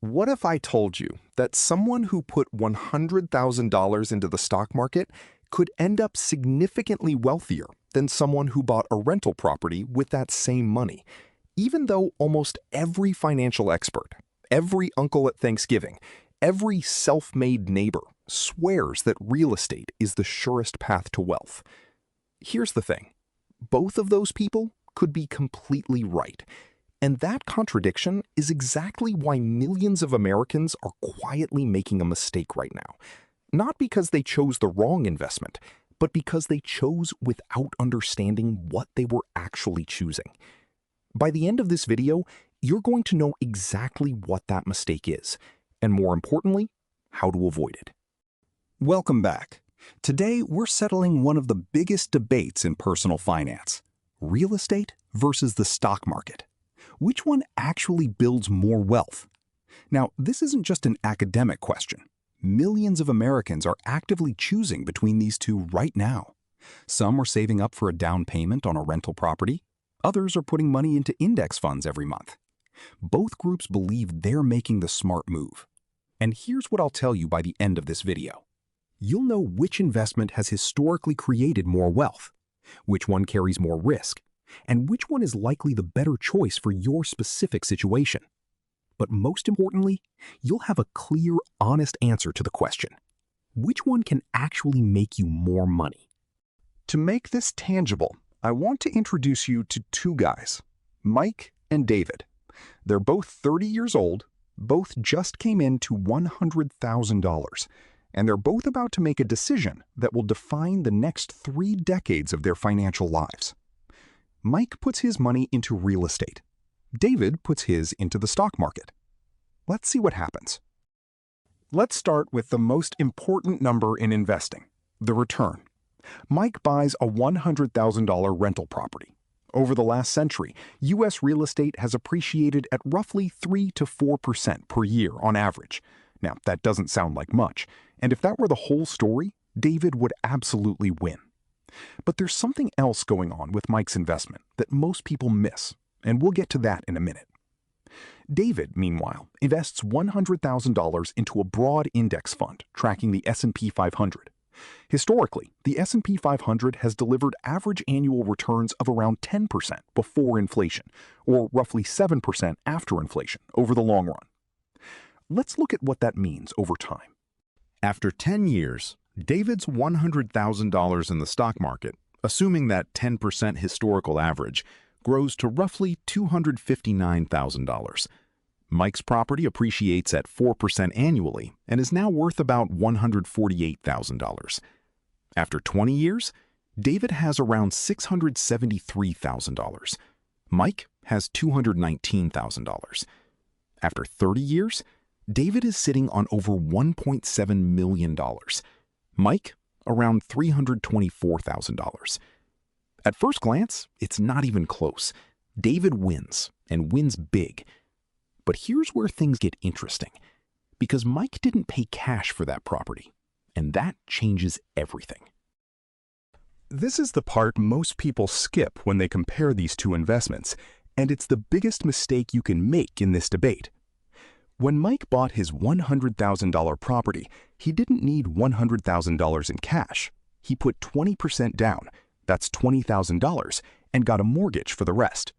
What if I told you that someone who put $100,000 into the stock market could end up significantly wealthier than someone who bought a rental property with that same money, even though almost every financial expert, every uncle at Thanksgiving, every self-made neighbor swears that real estate is the surest path to wealth? Here's the thing. Both of those people could be completely right. And that contradiction is exactly why millions of Americans are quietly making a mistake right now. Not because they chose the wrong investment, but because they chose without understanding what they were actually choosing. By the end of this video, you're going to know exactly what that mistake is, and more importantly, how to avoid it. Welcome back. Today, we're settling one of the biggest debates in personal finance: real estate versus the stock market. Which one actually builds more wealth? Now, this isn't just an academic question. Millions of Americans are actively choosing between these two right now. Some are saving up for a down payment on a rental property. Others are putting money into index funds every month. Both groups believe they're making the smart move. And here's what I'll tell you by the end of this video. You'll know which investment has historically created more wealth, which one carries more risk, and which one is likely the better choice for your specific situation. But most importantly, you'll have a clear, honest answer to the question: which one can actually make you more money? To make this tangible, I want to introduce you to two guys, Mike and David. They're both 30 years old, both just came into $100,000, and they're both about to make a decision that will define the next 3 decades of their financial lives. Mike puts his money into real estate. David puts his into the stock market. Let's see what happens. Let's start with the most important number in investing, the return. Mike buys a $100,000 rental property. Over the last century, U.S. real estate has appreciated at roughly 3 to 4% per year on average. Now, that doesn't sound like much, and if that were the whole story, David would absolutely win. But there's something else going on with Mike's investment that most people miss, and we'll get to that in a minute. David, meanwhile, invests $100,000 into a broad index fund tracking the S&P 500. Historically, the S&P 500 has delivered average annual returns of around 10% before inflation, or roughly 7% after inflation over the long run. Let's look at what that means over time. After 10 years, David's $100,000 in the stock market, assuming that 10% historical average, grows to roughly $259,000. Mike's property appreciates at 4% annually and is now worth about $148,000. After 20 years, David has around $673,000. Mike has $219,000. After 30 years, David is sitting on over $1.7 million. Mike, around $324,000. At first glance, it's not even close. David wins, and wins big. But here's where things get interesting, because Mike didn't pay cash for that property, and that changes everything. This is the part most people skip when they compare these two investments, and it's the biggest mistake you can make in this debate. When Mike bought his $100,000 property, he didn't need $100,000 in cash. He put 20% down, that's $20,000, and got a mortgage for the rest.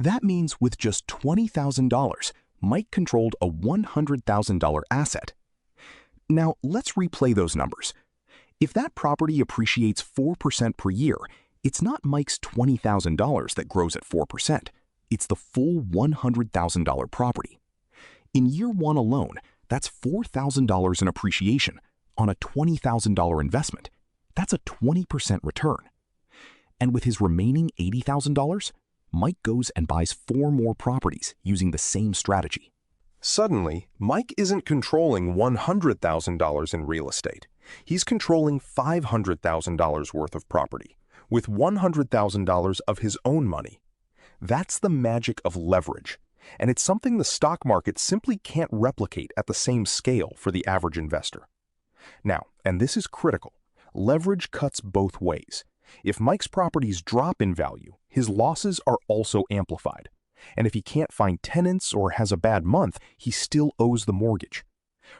That means with just $20,000, Mike controlled a $100,000 asset. Now, let's replay those numbers. If that property appreciates 4% per year, it's not Mike's $20,000 that grows at 4%. It's the full $100,000 property. In year one alone, that's $4,000 in appreciation on a $20,000 investment. That's a 20% return. And with his remaining $80,000, Mike goes and buys 4 more properties using the same strategy. Suddenly, Mike isn't controlling $100,000 in real estate. He's controlling $500,000 worth of property, with $100,000 of his own money. That's the magic of leverage, and it's something the stock market simply can't replicate at the same scale for the average investor. Now, and this is critical, leverage cuts both ways. If Mike's properties drop in value, his losses are also amplified. And if he can't find tenants or has a bad month, he still owes the mortgage.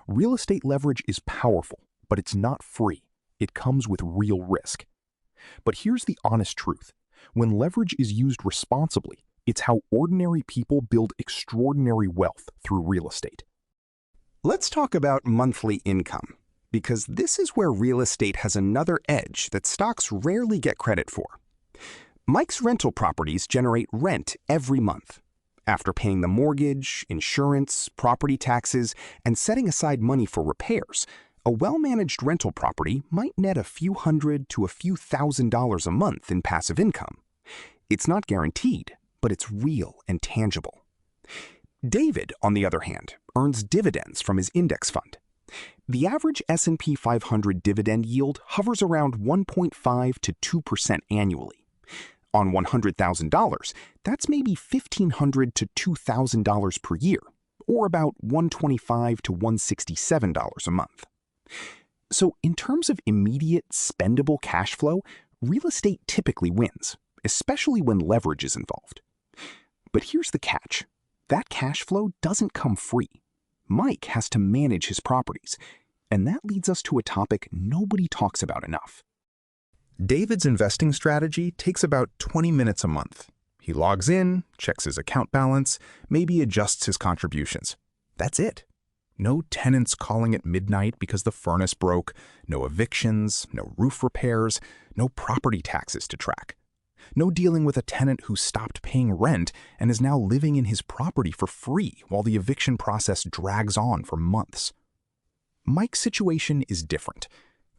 Real estate leverage is powerful, but it's not free. It comes with real risk. But here's the honest truth. When leverage is used responsibly, it's how ordinary people build extraordinary wealth through real estate. Let's talk about monthly income, because this is where real estate has another edge that stocks rarely get credit for. Mike's rental properties generate rent every month. After paying the mortgage, insurance, property taxes, and setting aside money for repairs, a well-managed rental property might net a few hundred to a few $1,000s a month in passive income. It's not guaranteed, but it's real and tangible. David, on the other hand, earns dividends from his index fund. The average S&P 500 dividend yield hovers around 1.5 to 2% annually. On $100,000, that's maybe $1,500 to $2,000 per year, or about $125 to $167 a month. So in terms of immediate, spendable cash flow, real estate typically wins, especially when leverage is involved. But here's the catch. That cash flow doesn't come free. Mike has to manage his properties, and that leads us to a topic nobody talks about enough. David's investing strategy takes about 20 minutes a month. He logs in, checks his account balance, maybe adjusts his contributions. That's it. No tenants calling at midnight because the furnace broke, no evictions, no roof repairs, no property taxes to track. No dealing with a tenant who stopped paying rent and is now living in his property for free while the eviction process drags on for months. Mike's situation is different.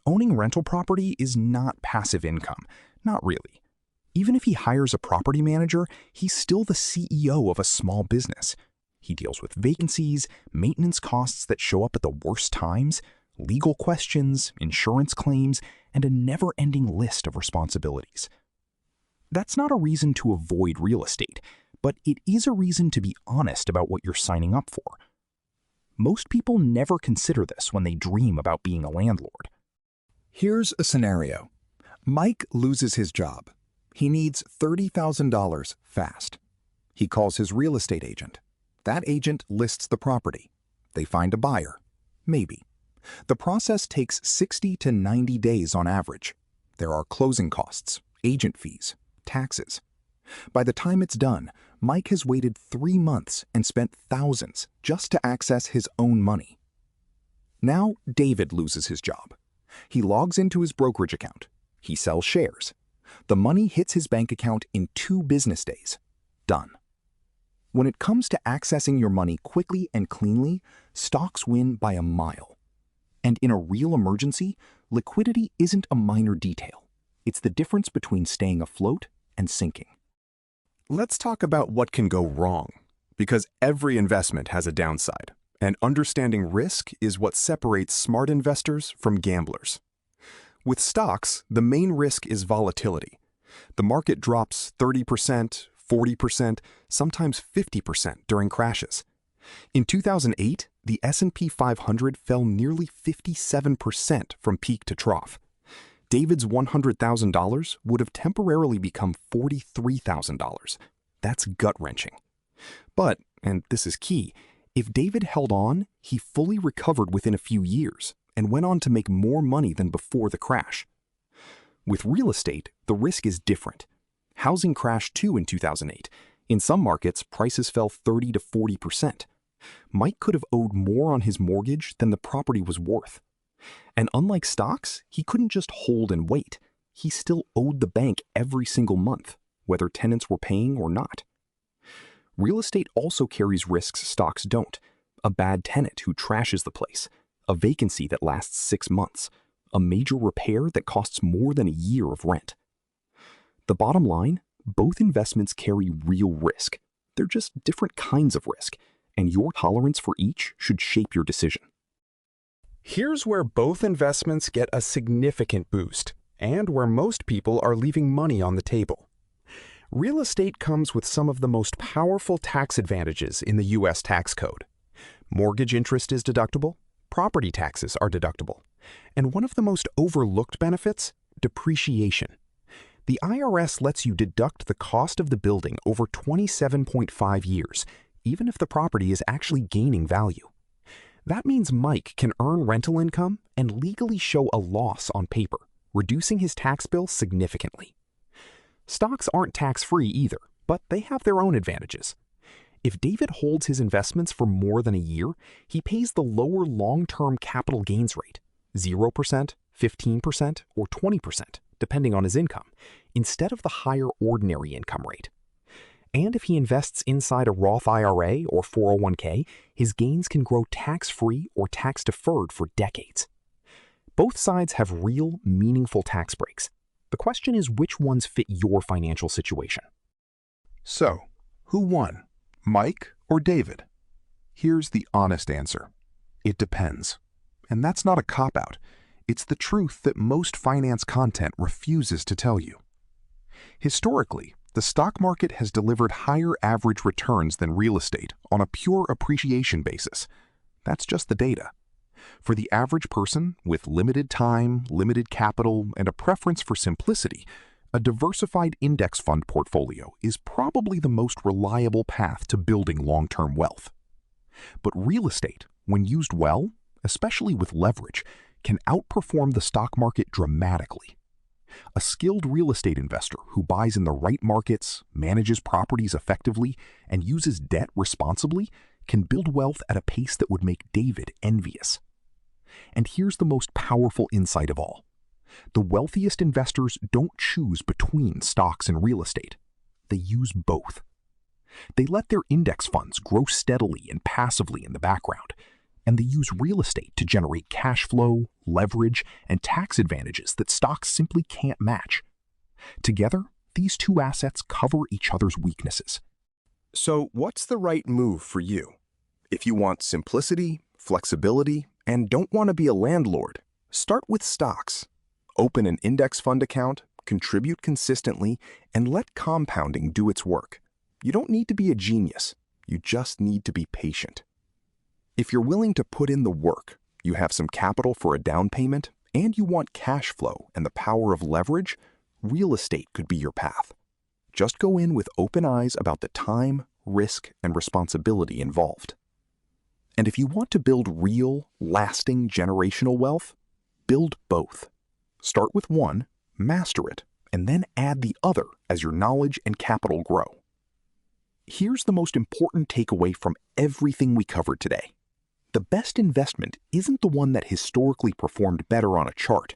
Owning rental property is not passive income, not really. Even if he hires a property manager, he's still the CEO of a small business. He deals with vacancies, maintenance costs that show up at the worst times, legal questions, insurance claims, and a never-ending list of responsibilities. That's not a reason to avoid real estate, but it is a reason to be honest about what you're signing up for. Most people never consider this when they dream about being a landlord. Here's a scenario. Mike loses his job. He needs $30,000 fast. He calls his real estate agent. That agent lists the property. They find a buyer. Maybe. The process takes 60 to 90 days on average. There are closing costs, agent fees, taxes. By the time it's done, Mike has waited 3 months and spent thousands just to access his own money. Now, David loses his job. He logs into his brokerage account. He sells shares. The money hits his bank account in 2 business days. Done. When it comes to accessing your money quickly and cleanly, stocks win by a mile. And in a real emergency, liquidity isn't a minor detail. It's the difference between staying afloat and sinking. Let's talk about what can go wrong, because every investment has a downside, and understanding risk is what separates smart investors from gamblers. With stocks, the main risk is volatility. The market drops 30%, 40%, sometimes 50% during crashes. In 2008, the S&P 500 fell nearly 57% from peak to trough. David's $100,000 would have temporarily become $43,000. That's gut-wrenching. But, and this is key, if David held on, he fully recovered within a few years and went on to make more money than before the crash. With real estate, the risk is different. Housing crashed too in 2008. In some markets, prices fell 30 to 40%. Mike could have owed more on his mortgage than the property was worth. And unlike stocks, he couldn't just hold and wait. He still owed the bank every single month, whether tenants were paying or not. Real estate also carries risks stocks don't. A bad tenant who trashes the place, a vacancy that lasts 6 months, a major repair that costs more than a year of rent. The bottom line, both investments carry real risk. They're just different kinds of risk, and your tolerance for each should shape your decision. Here's where both investments get a significant boost, and where most people are leaving money on the table. Real estate comes with some of the most powerful tax advantages in the U.S. tax code. Mortgage interest is deductible, property taxes are deductible, and one of the most overlooked benefits, depreciation. The IRS lets you deduct the cost of the building over 27.5 years, even if the property is actually gaining value. That means Mike can earn rental income and legally show a loss on paper, reducing his tax bill significantly. Stocks aren't tax-free either, but they have their own advantages. If David holds his investments for more than a year, he pays the lower long-term capital gains rate, 0%, 15%, or 20%, depending on his income, instead of the higher ordinary income rate. And if he invests inside a Roth IRA or 401k, his gains can grow tax-free or tax-deferred for decades. Both sides have real, meaningful tax breaks. The question is which ones fit your financial situation. So, who won, Mike or David? Here's the honest answer. It depends. And that's not a cop-out. It's the truth that most finance content refuses to tell you. Historically, the stock market has delivered higher average returns than real estate on a pure appreciation basis. That's just the data. For the average person with limited time, limited capital, and a preference for simplicity, a diversified index fund portfolio is probably the most reliable path to building long-term wealth. But real estate, when used well, especially with leverage, can outperform the stock market dramatically. A skilled real estate investor who buys in the right markets, manages properties effectively, and uses debt responsibly can build wealth at a pace that would make David envious. And here's the most powerful insight of all. The wealthiest investors don't choose between stocks and real estate. They use both. They let their index funds grow steadily and passively in the background, and they use real estate to generate cash flow, leverage, and tax advantages that stocks simply can't match. Together, these two assets cover each other's weaknesses. So what's the right move for you? If you want simplicity, flexibility, and don't want to be a landlord, start with stocks. Open an index fund account, contribute consistently, and let compounding do its work. You don't need to be a genius. You just need to be patient. If you're willing to put in the work, you have some capital for a down payment, and you want cash flow and the power of leverage, real estate could be your path. Just go in with open eyes about the time, risk, and responsibility involved. And if you want to build real, lasting generational wealth, build both. Start with one, master it, and then add the other as your knowledge and capital grow. Here's the most important takeaway from everything we covered today. The best investment isn't the one that historically performed better on a chart.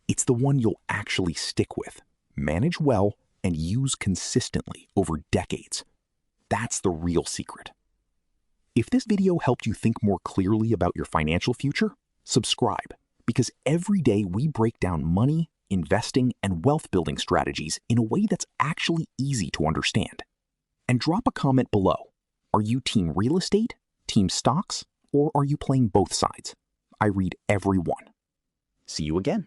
It's the one you'll actually stick with, manage well, and use consistently over decades. That's the real secret. If this video helped you think more clearly about your financial future, subscribe, because every day we break down money, investing, and wealth building strategies in a way that's actually easy to understand. And drop a comment below. Are you team real estate, team stocks, or are you playing both sides? I read every one. See you again.